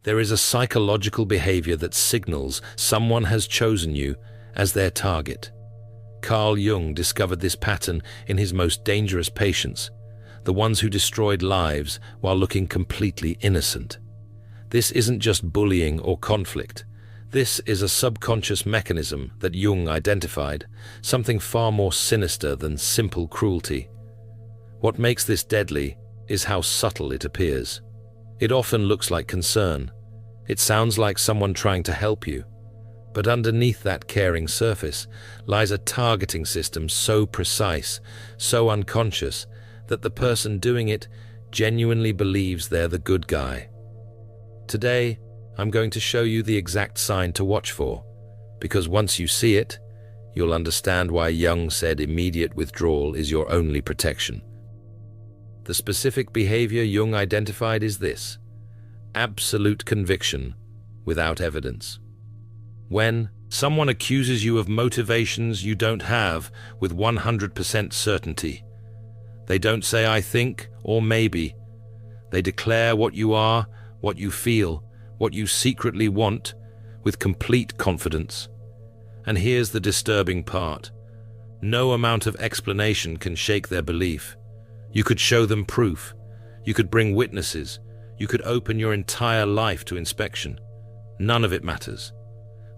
There is a psychological behavior that signals someone has chosen you as their target. Carl Jung discovered this pattern in his most dangerous patients, the ones who destroyed lives while looking completely innocent. This isn't just bullying or conflict. This is a subconscious mechanism that Jung identified, something far more sinister than simple cruelty. What makes this deadly is how subtle it appears. It often looks like concern. It sounds like someone trying to help you. But underneath that caring surface lies a targeting system so precise, so unconscious, that the person doing it genuinely believes they're the good guy. Today, I'm going to show you the exact sign to watch for, because once you see it, you'll understand why Jung said immediate withdrawal is your only protection. The specific behavior Jung identified is this: absolute conviction without evidence. When someone accuses you of motivations you don't have with 100% certainty, they don't say "I think" or "maybe." They declare what you are, what you feel, what you secretly want, with complete confidence. And here's the disturbing part. No amount of explanation can shake their belief. You could show them proof. You could bring witnesses. You could open your entire life to inspection. None of it matters.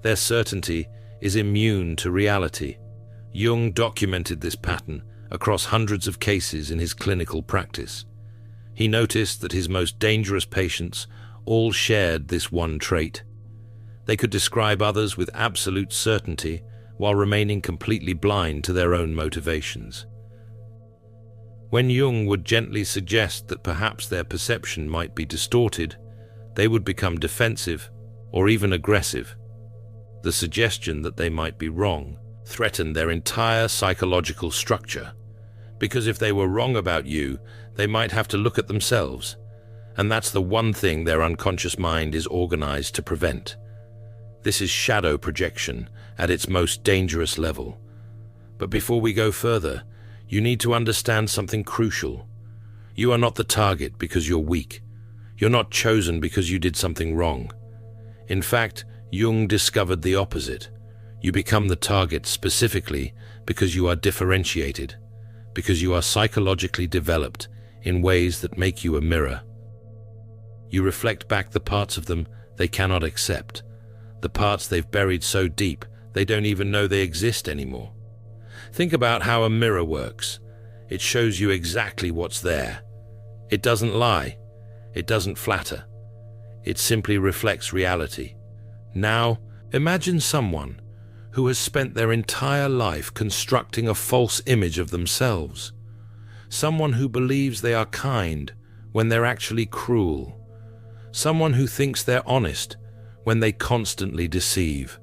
Their certainty is immune to reality. Jung documented this pattern across hundreds of cases in his clinical practice. He noticed that his most dangerous patients all shared this one trait. They could describe others with absolute certainty while remaining completely blind to their own motivations. When Jung would gently suggest that perhaps their perception might be distorted, they would become defensive or even aggressive. The suggestion that they might be wrong threatened their entire psychological structure, because if they were wrong about you, they might have to look at themselves, and that's the one thing their unconscious mind is organized to prevent. This is shadow projection at its most dangerous level. But before we go further, you need to understand something crucial. You are not the target because you're weak. You're not chosen because you did something wrong. In fact, Jung discovered the opposite. You become the target specifically because you are differentiated, because you are psychologically developed in ways that make you a mirror. You reflect back the parts of them they cannot accept, the parts they've buried so deep they don't even know they exist anymore. Think about how a mirror works. It shows you exactly what's there. It doesn't lie. It doesn't flatter. It simply reflects reality. Now, imagine someone who has spent their entire life constructing a false image of themselves. Someone who believes they are kind when they're actually cruel. Someone who thinks they're honest when they constantly deceive.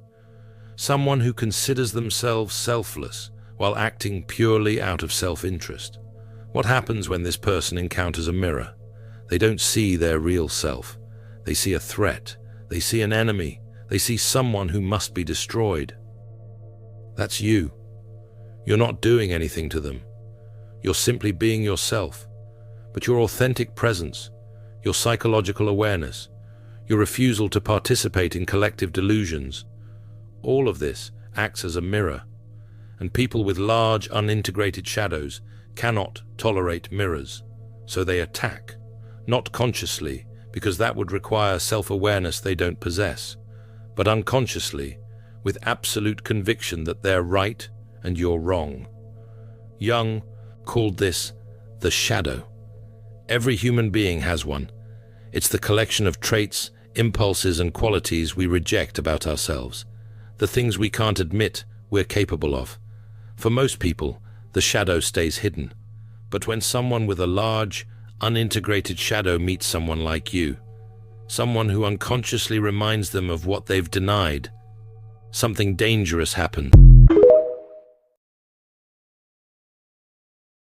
Someone who considers themselves selfless while acting purely out of self-interest. What happens when this person encounters a mirror? They don't see their real self. They see a threat. They see an enemy. They see someone who must be destroyed. That's you. You're not doing anything to them. You're simply being yourself. But your authentic presence, your psychological awareness, your refusal to participate in collective delusions, all of this acts as a mirror. And people with large, unintegrated shadows cannot tolerate mirrors. So they attack, not consciously, because that would require self-awareness they don't possess, but unconsciously, with absolute conviction that they're right and you're wrong. Jung called this the shadow. Every human being has one. It's the collection of traits, impulses, and qualities we reject about ourselves, the things we can't admit we're capable of. For most people, the shadow stays hidden. But when someone with a large, unintegrated shadow meets someone like you, someone who unconsciously reminds them of what they've denied, something dangerous happens.